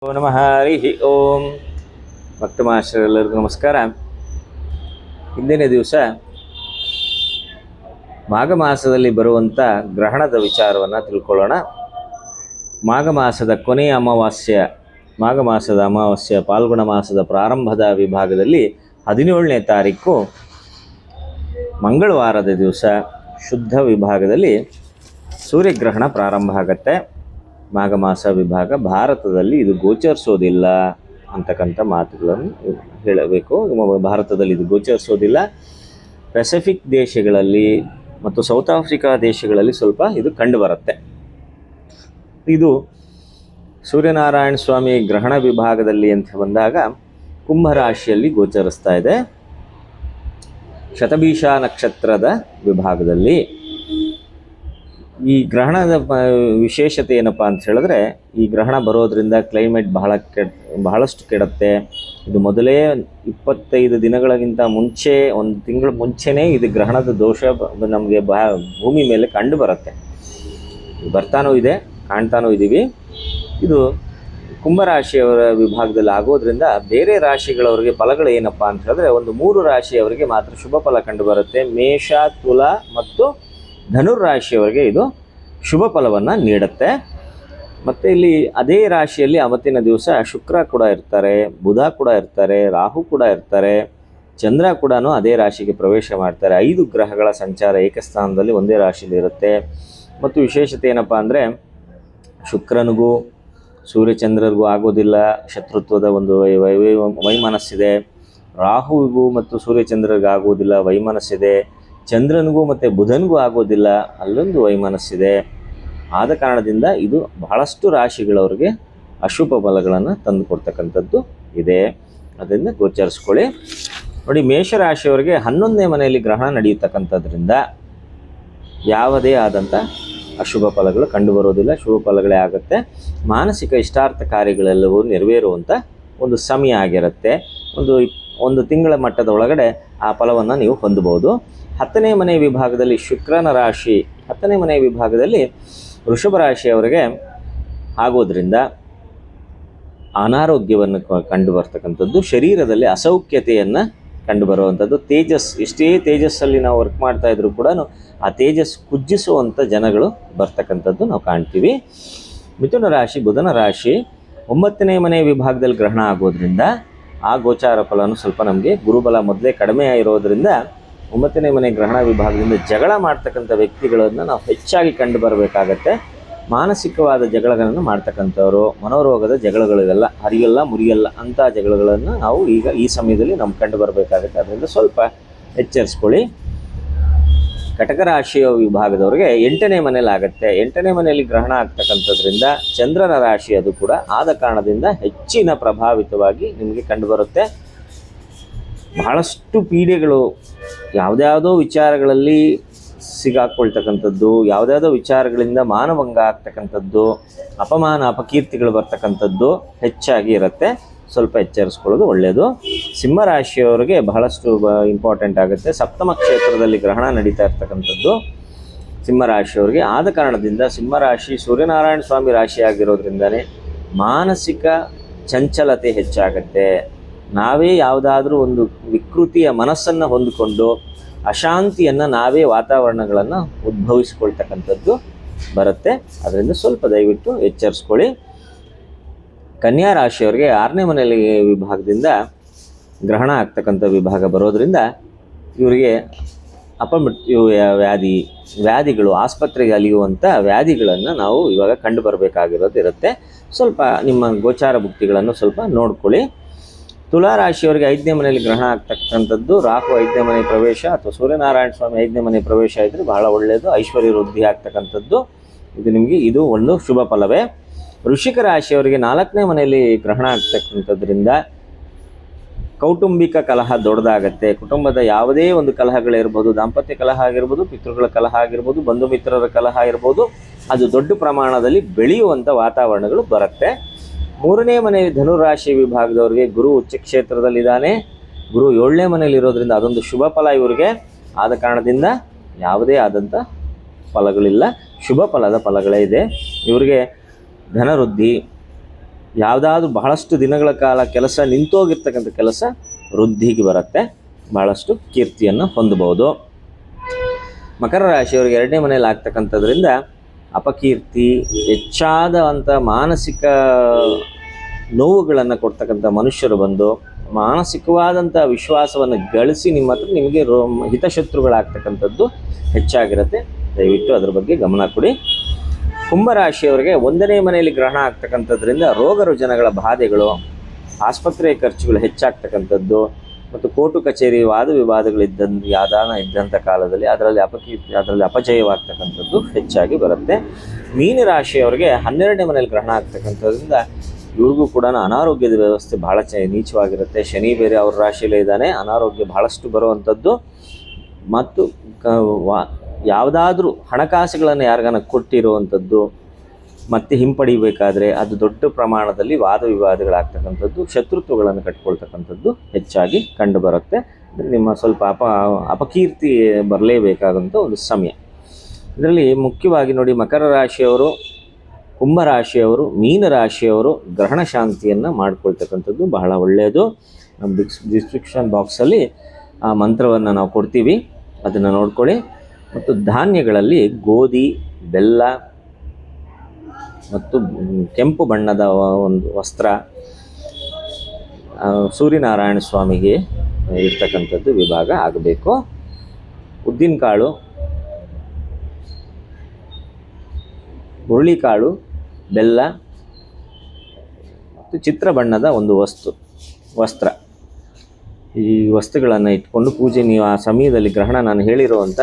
ಓಂ ನಮಃ ಹರಿ ಓಂ. ಭಕ್ತ ಮಹಾಶಯರೆಲ್ಲರಿಗೂ ನಮಸ್ಕಾರ. ಹಿಂದಿನ ದಿವಸ ಮಾಘ ಮಾಸದಲ್ಲಿ ಬರುವಂಥ ಗ್ರಹಣದ ವಿಚಾರವನ್ನು ತಿಳ್ಕೊಳ್ಳೋಣ. ಮಾಘ ಮಾಸದ ಕೊನೆಯ ಅಮಾವಾಸ್ಯ, ಮಾಘ ಮಾಸದ ಅಮಾವಾಸ್ಯ ಪಾಲ್ಗುಣ ಮಾಸದ ಪ್ರಾರಂಭದ ವಿಭಾಗದಲ್ಲಿ 17ನೇ ತಾರೀಕು ಮಂಗಳವಾರದ ದಿವಸ ಶುದ್ಧ ವಿಭಾಗದಲ್ಲಿ ಸೂರ್ಯಗ್ರಹಣ ಪ್ರಾರಂಭ ಆಗುತ್ತೆ. ಮಾಘ ಮಾಸ ವಿಭಾಗ ಭಾರತದಲ್ಲಿ ಇದು ಗೋಚರಿಸೋದಿಲ್ಲ ಅಂತಕ್ಕಂಥ ಮಾತುಗಳನ್ನು ಹೇಳಬೇಕು. ಭಾರತದಲ್ಲಿ ಇದು ಗೋಚರಿಸೋದಿಲ್ಲ. ಪೆಸಿಫಿಕ್ ದೇಶಗಳಲ್ಲಿ ಮತ್ತು ಸೌತ್ ಆಫ್ರಿಕಾ ದೇಶಗಳಲ್ಲಿ ಸ್ವಲ್ಪ ಇದು ಕಂಡುಬರುತ್ತೆ. ಇದು ಸೂರ್ಯನಾರಾಯಣ ಸ್ವಾಮಿ ಗ್ರಹಣ ವಿಭಾಗದಲ್ಲಿ ಅಂತ ಬಂದಾಗ ಕುಂಭರಾಶಿಯಲ್ಲಿ ಗೋಚರಿಸ್ತಾ ಇದೆ. ಶತಭೀಷ ನಕ್ಷತ್ರದ ವಿಭಾಗದಲ್ಲಿ ಈ ಗ್ರಹಣದ ವಿಶೇಷತೆ ಏನಪ್ಪ ಅಂತ ಹೇಳಿದ್ರೆ, ಈ ಗ್ರಹಣ ಬರೋದರಿಂದ ಕ್ಲೈಮೇಟ್ ಬಹಳಷ್ಟು ಕೆಡುತ್ತೆ. ಇದು ಮೊದಲೇ 25 ದಿನಗಳಿಗಿಂತ ಮುಂಚೆ, ಒಂದು ತಿಂಗಳ ಮುಂಚೆನೇ ಇದು ಗ್ರಹಣದ ದೋಷ ನಮಗೆ ಭೂಮಿ ಮೇಲೆ ಕಂಡು ಬರುತ್ತೆ. ಬರ್ತಾನೂ ಇದೆ, ಕಾಣ್ತಾನೂ ಇದ್ದೀವಿ. ಇದು ಕುಂಭರಾಶಿಯವರ ವಿಭಾಗದಲ್ಲಿ ಆಗೋದ್ರಿಂದ ಬೇರೆ ರಾಶಿಗಳವರಿಗೆ ಫಲಗಳು ಏನಪ್ಪ ಅಂತ ಹೇಳಿದ್ರೆ, ಒಂದು 3 ರಾಶಿಯವರಿಗೆ ಮಾತ್ರ ಶುಭ ಫಲ ಕಂಡು ಬರುತ್ತೆ. ಮೇಷ, ತುಲ ಮತ್ತು ಧನುರ್ರಾಶಿಯವರಿಗೆ ಇದು ಶುಭ ಫಲವನ್ನು ನೀಡುತ್ತೆ. ಮತ್ತು ಇಲ್ಲಿ ಅದೇ ರಾಶಿಯಲ್ಲಿ ಅವತ್ತಿನ ದಿವಸ ಶುಕ್ರ ಕೂಡ ಇರ್ತಾರೆ, ಬುಧ ಕೂಡ ಇರ್ತಾರೆ, ರಾಹು ಕೂಡ ಇರ್ತಾರೆ, ಚಂದ್ರ ಕೂಡ ಅದೇ ರಾಶಿಗೆ ಪ್ರವೇಶ ಮಾಡ್ತಾರೆ. 5 ಗ್ರಹಗಳ ಸಂಚಾರ ಏಕಸ್ಥಾನದಲ್ಲಿ ಒಂದೇ ರಾಶಿಯಲ್ಲಿ ಇರುತ್ತೆ. ಮತ್ತು ವಿಶೇಷತೆ ಏನಪ್ಪ ಅಂದರೆ, ಶುಕ್ರನಿಗೂ ಸೂರ್ಯಚಂದ್ರರಿಗೂ ಆಗೋದಿಲ್ಲ, ಶತ್ರುತ್ವದ ಒಂದು ವೈಮನಸ್ಸಿದೆ. ರಾಹುವಿಗೂ ಮತ್ತು ಸೂರ್ಯಚಂದ್ರರಿಗೂ ಆಗೋದಿಲ್ಲ, ವೈಮನಸ್ಸಿದೆ. ಚಂದ್ರನಿಗೂ ಮತ್ತು ಬುಧನಿಗೂ ಆಗೋದಿಲ್ಲ, ಅಲ್ಲೊಂದು ವೈಮನಸ್ಸಿದೆ. ಆದ ಕಾರಣದಿಂದ ಇದು ಬಹಳಷ್ಟು ರಾಶಿಗಳವ್ರಿಗೆ ಅಶುಭ ಫಲಗಳನ್ನು ತಂದು ಕೊಡ್ತಕ್ಕಂಥದ್ದು ಇದೆ. ಅದರಿಂದ ಗೋಚರಿಸ್ಕೊಳ್ಳಿ. ನೋಡಿ, ಮೇಷರಾಶಿಯವರಿಗೆ 11ನೇ ಮನೆಯಲ್ಲಿ ಗ್ರಹಣ ನಡೆಯತಕ್ಕಂಥದ್ರಿಂದ ಯಾವುದೇ ಆದಂಥ ಅಶುಭ ಫಲಗಳು ಕಂಡುಬರೋದಿಲ್ಲ, ಶುಭ ಫಲಗಳೇ ಆಗುತ್ತೆ. ಮಾನಸಿಕ ಇಷ್ಟಾರ್ಥ ಕಾರ್ಯಗಳೆಲ್ಲವೂ ನೆರವೇರುವಂಥ ಒಂದು ಸಮಯ ಆಗಿರುತ್ತೆ. ಒಂದು ತಿಂಗಳ ಮಟ್ಟದ ಒಳಗಡೆ ಆ ಫಲವನ್ನು ನೀವು ಹೊಂದಬಹುದು. 10ನೇ ಮನೆ ವಿಭಾಗದಲ್ಲಿ ಶುಕ್ರನ ರಾಶಿ, 10ನೇ ಮನೆ ವಿಭಾಗದಲ್ಲಿ ವೃಷಭ ರಾಶಿಯವರಿಗೆ ಆಗೋದ್ರಿಂದ ಅನಾರೋಗ್ಯವನ್ನು ಕಂಡು ಬರ್ತಕ್ಕಂಥದ್ದು, ಶರೀರದಲ್ಲಿ ಅಸೌಖ್ಯತೆಯನ್ನು ಕಂಡುಬರುವಂಥದ್ದು, ಎಷ್ಟೇ ತೇಜಸ್ಸಲ್ಲಿ ನಾವು ವರ್ಕ್ ಮಾಡ್ತಾ ಇದ್ರೂ ಕೂಡ ಆ ತೇಜಸ್ ಕುಜ್ಜಿಸುವಂಥ ಜನಗಳು ಬರ್ತಕ್ಕಂಥದ್ದು ನಾವು ಕಾಣ್ತೀವಿ. ಮಿಥುನ ರಾಶಿ, ಬುಧನ ರಾಶಿ 9ನೇ ಮನೆ ವಿಭಾಗದಲ್ಲಿ ಗ್ರಹಣ ಆಗೋದ್ರಿಂದ ಆ ಗೋಚಾರ ಫಲನೂ ಸ್ವಲ್ಪ ನಮಗೆ ಗುರುಬಲ ಮೊದಲೇ ಕಡಿಮೆ ಇರೋದರಿಂದ 9ನೇ ಮನೆ ಗ್ರಹಣ ವಿಭಾಗದಿಂದ ಜಗಳ ಮಾಡ್ತಕ್ಕಂಥ ವ್ಯಕ್ತಿಗಳನ್ನು ನಾವು ಹೆಚ್ಚಾಗಿ ಕಂಡು ಬರಬೇಕಾಗತ್ತೆ. ಮಾನಸಿಕವಾದ ಜಗಳಗಳನ್ನು ಮಾಡ್ತಕ್ಕಂಥವ್ರು, ಮನೋರೋಗದ ಜಗಳಗಳಿವೆಲ್ಲ ಹರಿಯಲ್ಲ ಮುರಿಯಲ್ಲ ಅಂಥ ಜಗಳಗಳನ್ನು ನಾವು ಈಗ ಈ ಸಮಯದಲ್ಲಿ ನಾವು ಕಂಡು ಬರಬೇಕಾಗತ್ತೆ. ಅದರಿಂದ ಸ್ವಲ್ಪ ಎಚ್ಚರಿಸ್ಕೊಳ್ಳಿ. ಕಟಕ ರಾಶಿಯ ವಿಭಾಗದವ್ರಿಗೆ 8ನೇ ಮನೇಲಿ ಆಗುತ್ತೆ. 8ನೇ ಮನೆಯಲ್ಲಿ ಗ್ರಹಣ ಆಗ್ತಕ್ಕಂಥದ್ರಿಂದ ಚಂದ್ರನ ರಾಶಿ ಅದು ಕೂಡ, ಆದ ಕಾರಣದಿಂದ ಹೆಚ್ಚಿನ ಪ್ರಭಾವಿತವಾಗಿ ನಿಮಗೆ ಕಂಡುಬರುತ್ತೆ. ಬಹಳಷ್ಟು ಪೀಡೆಗಳು, ಯಾವುದ್ಯಾವುದೋ ವಿಚಾರಗಳಲ್ಲಿ ಸಿಗಾಕ್ಕೊಳ್ತಕ್ಕಂಥದ್ದು, ಯಾವುದ್ಯಾವುದೋ ವಿಚಾರಗಳಿಂದ ಮಾನಭಂಗ ಆಗ್ತಕ್ಕಂಥದ್ದು, ಅಪಮಾನ ಅಪಕೀರ್ತಿಗಳು ಬರ್ತಕ್ಕಂಥದ್ದು ಹೆಚ್ಚಾಗಿ ಇರುತ್ತೆ. ಸ್ವಲ್ಪ ಎಚ್ಚರಿಸ್ಕೊಳ್ಳೋದು ಒಳ್ಳೆಯದು. ಸಿಂಹರಾಶಿಯವರಿಗೆ ಬಹಳಷ್ಟು ಇಂಪಾರ್ಟೆಂಟ್ ಆಗುತ್ತೆ. ಸಪ್ತಮ ಕ್ಷೇತ್ರದಲ್ಲಿ ಗ್ರಹಣ ನಡೀತಾ ಇರ್ತಕ್ಕಂಥದ್ದು ಸಿಂಹರಾಶಿಯವರಿಗೆ. ಆದ ಕಾರಣದಿಂದ ಸಿಂಹರಾಶಿ ಸೂರ್ಯನಾರಾಯಣ ಸ್ವಾಮಿ ರಾಶಿ ಆಗಿರೋದ್ರಿಂದನೇ ಮಾನಸಿಕ ಚಂಚಲತೆ ಹೆಚ್ಚಾಗುತ್ತೆ. ನಾವೇ ಯಾವುದಾದ್ರೂ ಒಂದು ವಿಕೃತಿಯ ಮನಸ್ಸನ್ನು ಹೊಂದಿಕೊಂಡು ಅಶಾಂತಿಯನ್ನು ನಾವೇ ವಾತಾವರಣಗಳನ್ನು ಉದ್ಭವಿಸ್ಕೊಳ್ತಕ್ಕಂಥದ್ದು ಬರುತ್ತೆ. ಅದರಿಂದ ಸ್ವಲ್ಪ ದಯವಿಟ್ಟು ಎಚ್ಚರಿಸ್ಕೊಳ್ಳಿ. ಕನ್ಯಾ ರಾಶಿಯವರಿಗೆ 6ನೇ ಮನೆಯಲ್ಲಿ ವಿಭಾಗದಿಂದ ಗ್ರಹಣ ಆಗ್ತಕ್ಕಂಥ ವಿಭಾಗ ಬರೋದರಿಂದ ಇವರಿಗೆ ಅಪಮೃತ್ಯು ವ್ಯಾಧಿಗಳು, ಆಸ್ಪತ್ರೆಗೆ ಅಲಿಯುವಂಥ ವ್ಯಾಧಿಗಳನ್ನು ನಾವು ಇವಾಗ ಕಂಡು ಬರಬೇಕಾಗಿರೋದು ಇರುತ್ತೆ. ಸ್ವಲ್ಪ ನಿಮ್ಮ ಗೋಚಾರ ಭುಕ್ತಿಗಳನ್ನು ಸ್ವಲ್ಪ ನೋಡ್ಕೊಳ್ಳಿ. ತುಲಾ ರಾಶಿಯವರಿಗೆ 5ನೇ ಮನೆಯಲ್ಲಿ ಗ್ರಹಣ ಆಗ್ತಕ್ಕಂಥದ್ದು, ರಾಹು 5ನೇ ಮನೆ ಪ್ರವೇಶ ಅಥವಾ ಸೂರ್ಯನಾರಾಯಣ ಸ್ವಾಮಿ 5ನೇ ಮನೆ ಪ್ರವೇಶ ಇದ್ದರೆ ಬಹಳ ಒಳ್ಳೆಯದು. ಐಶ್ವರ್ಯ ವೃದ್ಧಿ ಆಗ್ತಕ್ಕಂಥದ್ದು ಇದು ಒಂದು ಶುಭ ಫಲವೇ. ವೃಶ್ಚಿಕ ರಾಶಿಯವರಿಗೆ 4ನೇ ಮನೆಯಲ್ಲಿ ಗ್ರಹಣ ಆಗ್ತಕ್ಕಂಥದ್ರಿಂದ ಕೌಟುಂಬಿಕ ಕಲಹ ದೊಡ್ಡದಾಗತ್ತೆ. ಕುಟುಂಬದ ಯಾವುದೇ ಒಂದು ಕಲಹಗಳಿರ್ಬೋದು, ದಾಂಪತ್ಯ ಕಲಹ ಆಗಿರ್ಬೋದು, ಪಿತೃಗಳ ಕಲಹ ಆಗಿರ್ಬೋದು, ಬಂಧು ಮಿತ್ರರ ಕಲಹ ಇರ್ಬೋದು, ಅದು ದೊಡ್ಡ ಪ್ರಮಾಣದಲ್ಲಿ ಬೆಳೆಯುವಂಥ ವಾತಾವರಣಗಳು ಬರುತ್ತೆ. 3ನೇ ಮನೆ ಧನುರಾಶಿ ವಿಭಾಗದವರಿಗೆ ಗುರು ಉಚ್ಚ ಕ್ಷೇತ್ರದಲ್ಲಿದ್ದಾನೆ. ಗುರು 7ನೇ ಮನೆಯಲ್ಲಿ ಇರೋದ್ರಿಂದ ಅದೊಂದು ಶುಭ ಫಲ ಇವರಿಗೆ. ಆದ ಕಾರಣದಿಂದ ಯಾವುದೇ ಆದಂಥ ಫಲಗಳಿಲ್ಲ, ಶುಭ ಫಲದ ಫಲಗಳೇ ಇದೆ ಇವರಿಗೆ. ಧನವೃದ್ಧಿ, ಯಾವುದಾದ್ರೂ ಬಹಳಷ್ಟು ದಿನಗಳ ಕಾಲ ಕೆಲಸ ನಿಂತೋಗಿರ್ತಕ್ಕಂಥ ಕೆಲಸ ವೃದ್ಧಿಗೆ ಬರುತ್ತೆ, ಬಹಳಷ್ಟು ಕೀರ್ತಿಯನ್ನು ಹೊಂದಬಹುದು. ಮಕರ ರಾಶಿಯವರಿಗೆ 2ನೇ ಮನೆಯಲ್ಲಿ ಆಗ್ತಕ್ಕಂಥದ್ರಿಂದ ಅಪಕೀರ್ತಿ, ಹೆಚ್ಚಾದಂಥ ಮಾನಸಿಕ ನೋವುಗಳನ್ನು ಕೊಡ್ತಕ್ಕಂಥ ಮನುಷ್ಯರು ಬಂದು ಮಾನಸಿಕವಾದಂಥ ವಿಶ್ವಾಸವನ್ನು ಗಳಿಸಿ ನಿಮ್ಮ ಹತ್ರ ನಿಮಗೆ ಹಿತಶತ್ರುಗಳಾಗ್ತಕ್ಕಂಥದ್ದು ಹೆಚ್ಚಾಗಿರುತ್ತೆ. ದಯವಿಟ್ಟು ಅದರ ಬಗ್ಗೆ ಗಮನ ಕೊಡಿ. ಕುಂಭರಾಶಿಯವರಿಗೆ 1ನೇ ಮನೆಯಲ್ಲಿ ಗ್ರಹಣ ಆಗ್ತಕ್ಕಂಥದ್ರಿಂದ ರೋಗ ರುಜಿನಗಳ ಬಾಧೆಗಳು, ಆಸ್ಪತ್ರೆ ಖರ್ಚುಗಳು ಹೆಚ್ಚಾಗ್ತಕ್ಕಂಥದ್ದು ಮತ್ತು ಕೋರ್ಟು ಕಚೇರಿ ವಾದ ಇದ್ದಂಥ ಕಾಲದಲ್ಲಿ ಅದರಲ್ಲಿ ಅಪಜಯವಾಗ್ತಕ್ಕಂಥದ್ದು ಹೆಚ್ಚಾಗಿ ಬರುತ್ತೆ. ಮೀನರಾಶಿಯವರಿಗೆ 12ನೇ ಮನೆಯಲ್ಲಿ ಗ್ರಹಣ ಆಗ್ತಕ್ಕಂಥದ್ರಿಂದ ಇವ್ರಿಗೂ ಕೂಡ ಅನಾರೋಗ್ಯದ ವ್ಯವಸ್ಥೆ ಭಾಳ ನೀಚವಾಗಿರುತ್ತೆ. ಶನಿ ಬೇರೆ ಅವ್ರ ರಾಶಿಯಲ್ಲೇ ಇದ್ದಾನೆ, ಅನಾರೋಗ್ಯ ಬಹಳಷ್ಟು ಬರುವಂಥದ್ದು. ಮತ್ತು ಯಾವುದಾದ್ರೂ ಹಣಕಾಸುಗಳನ್ನು ಯಾರಿಗಾನ ಕೊಟ್ಟಿರುವಂಥದ್ದು ಮತ್ತೆ ಹಿಂಪಡಿಬೇಕಾದ್ರೆ ಅದು ದೊಡ್ಡ ಪ್ರಮಾಣದಲ್ಲಿ ವಾದ ವಿವಾದಗಳಾಗ್ತಕ್ಕಂಥದ್ದು, ಶತ್ರುತ್ವಗಳನ್ನು ಕಟ್ಕೊಳ್ತಕ್ಕಂಥದ್ದು ಹೆಚ್ಚಾಗಿ ಕಂಡು ಬರುತ್ತೆ. ಅಂದರೆ ನಿಮ್ಮ ಸ್ವಲ್ಪ ಅಪಕೀರ್ತಿ ಬರಲೇಬೇಕಾದಂಥ ಒಂದು ಸಮಯ. ಇದರಲ್ಲಿ ಮುಖ್ಯವಾಗಿ ನೋಡಿ, ಮಕರ ರಾಶಿಯವರು, ಕುಂಭರಾಶಿಯವರು, ಮೀನರಾಶಿಯವರು ಗ್ರಹಣ ಶಾಂತಿಯನ್ನು ಮಾಡ್ಕೊಳ್ತಕ್ಕಂಥದ್ದು ಬಹಳ ಒಳ್ಳೆಯದು. ನಮ್ಮ ಡಿಸ್ಕ್ರಿಪ್ಷನ್ ಬಾಕ್ಸಲ್ಲಿ ಆ ಮಂತ್ರವನ್ನು ನಾವು ಕೊಡ್ತೀವಿ, ಅದನ್ನು ನೋಡ್ಕೊಳ್ಳಿ. ಮತ್ತು ಧಾನ್ಯಗಳಲ್ಲಿ ಗೋಧಿ, ಬೆಲ್ಲ ಮತ್ತು ಕೆಂಪು ಬಣ್ಣದ ಒಂದು ವಸ್ತ್ರ ಸೂರ್ಯನಾರಾಯಣ ಸ್ವಾಮಿಗೆ ಇರ್ತಕ್ಕಂಥದ್ದು ವಿಭಾಗ ಆಗಬೇಕು. ಉದ್ದಿನಕಾಳು, ಹುರುಳಿಕಾಳು, ಬೆಲ್ಲ ಮತ್ತು ಚಿತ್ರ ಬಣ್ಣದ ಒಂದು ವಸ್ತ್ರ, ಈ ವಸ್ತುಗಳನ್ನು ಇಟ್ಕೊಂಡು ಪೂಜೆ ನೀವು ಆ ಸಮಯದಲ್ಲಿ ಗ್ರಹಣ ನಾನು ಹೇಳಿರುವಂಥ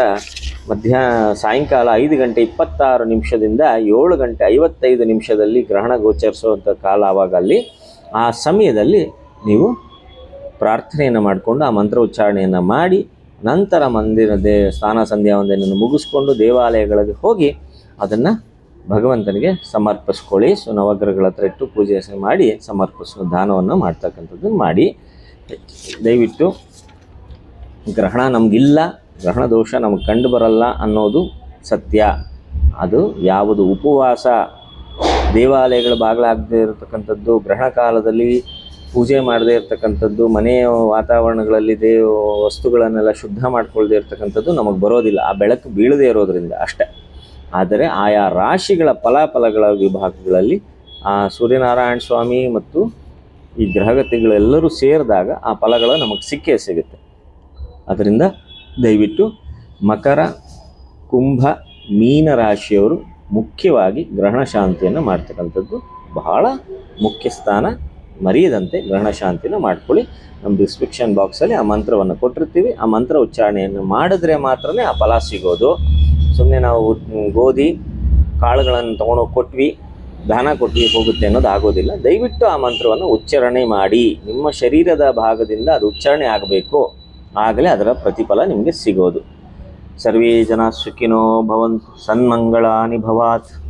ಸಾಯಂಕಾಲ 5:26 7:55 ಗ್ರಹಣ ಗೋಚರಿಸುವಂಥ ಕಾಲ. ಆವಾಗ ಆ ಸಮಯದಲ್ಲಿ ನೀವು ಪ್ರಾರ್ಥನೆಯನ್ನು ಮಾಡಿಕೊಂಡು ಆ ಮಂತ್ರ ಉಚ್ಚಾರಣೆಯನ್ನು ಮಾಡಿ ನಂತರ ಸ್ನಾನ ಸಂಧ್ಯಾ ವಂದನೆಯನ್ನು ಮುಗಿಸ್ಕೊಂಡು ದೇವಾಲಯಗಳಿಗೆ ಹೋಗಿ ಅದನ್ನು ಭಗವಂತನಿಗೆ ಸಮರ್ಪಿಸ್ಕೊಳ್ಳಿ. ನವಗ್ರಹಗಳ ಹತ್ರ ಇಟ್ಟು ಪೂಜೆ ಮಾಡಿ ದಾನವನ್ನು ಮಾಡ್ತಕ್ಕಂಥದ್ದನ್ನು ಮಾಡಿ. ದಯವಿಟ್ಟು ಗ್ರಹಣ ನಮಗಿಲ್ಲ, ಗ್ರಹಣ ದೋಷ ನಮಗೆ ಕಂಡು ಬರಲ್ಲ ಅನ್ನೋದು ಸತ್ಯ. ಅದು ಯಾವುದು ಉಪವಾಸ, ದೇವಾಲಯಗಳ ಬಾಗಿಲಾಗದೇ ಇರತಕ್ಕಂಥದ್ದು, ಗ್ರಹಣ ಕಾಲದಲ್ಲಿ ಪೂಜೆ ಮಾಡದೇ ಇರತಕ್ಕಂಥದ್ದು, ಮನೆಯ ವಾತಾವರಣಗಳಲ್ಲಿ ವಸ್ತುಗಳನ್ನೆಲ್ಲ ಶುದ್ಧ ಮಾಡ್ಕೊಳ್ಳದೇ ಇರತಕ್ಕಂಥದ್ದು ನಮಗೆ ಬರೋದಿಲ್ಲ, ಆ ಬೆಳಕು ಬೀಳದೇ ಇರೋದರಿಂದ ಅಷ್ಟೇ. ಆದರೆ ಆಯಾ ರಾಶಿಗಳ ಫಲಾಫಲಗಳ ವಿಭಾಗಗಳಲ್ಲಿ ಆ ಸೂರ್ಯನಾರಾಯಣ ಸ್ವಾಮಿ ಮತ್ತು ಈ ಗ್ರಹಗತಿಗಳೆಲ್ಲರೂ ಸೇರಿದಾಗ ಆ ಫಲಗಳು ನಮಗೆ ಸಿಗುತ್ತೆ. ಅದರಿಂದ ದಯವಿಟ್ಟು ಮಕರ, ಕುಂಭ, ಮೀನ ರಾಶಿಯವರು ಮುಖ್ಯವಾಗಿ ಗ್ರಹಣ ಶಾಂತಿಯನ್ನು ಮಾಡ್ತಕ್ಕಂಥದ್ದು ಬಹಳ ಮುಖ್ಯ ಸ್ಥಾನ. ಮರೆಯದಂತೆ ಗ್ರಹಣ ಶಾಂತಿಯನ್ನು ಮಾಡ್ಕೊಳ್ಳಿ. ನಮ್ಮ ಡಿಸ್ಕ್ರಿಪ್ಷನ್ ಬಾಕ್ಸಲ್ಲಿ ಆ ಮಂತ್ರವನ್ನು ಕೊಟ್ಟಿರ್ತೀವಿ. ಆ ಮಂತ್ರ ಉಚ್ಚಾರಣೆಯನ್ನು ಮಾಡಿದ್ರೆ ಮಾತ್ರನೇ ಆ ಫಲ ಸಿಗೋದು. ಸುಮ್ಮನೆ ನಾವು ಗೋಧಿ ಕಾಳುಗಳನ್ನು ತೊಗೊಂಡೋಗಿ ದಾನ ಕೊಟ್ವಿ ಹೋಗುತ್ತೆ ಅನ್ನೋದು ಆಗೋದಿಲ್ಲ. ದಯವಿಟ್ಟು ಆ ಮಂತ್ರವನ್ನು ಉಚ್ಚಾರಣೆ ಮಾಡಿ. ನಿಮ್ಮ ಶರೀರದ ಭಾಗದಿಂದ ಅದು ಉಚ್ಚಾರಣೆ ಆಗಬೇಕು, ಆಗಲೇ ಅದರ ಪ್ರತಿಫಲ ನಿಮಗೆ ಸಿಗೋದು. ಸರ್ವೇ ಜನ ಸುಖಿನೋ ಭವಂತು, ಸನ್ಮಂಗಳಾನಿ ಭವಾತ್.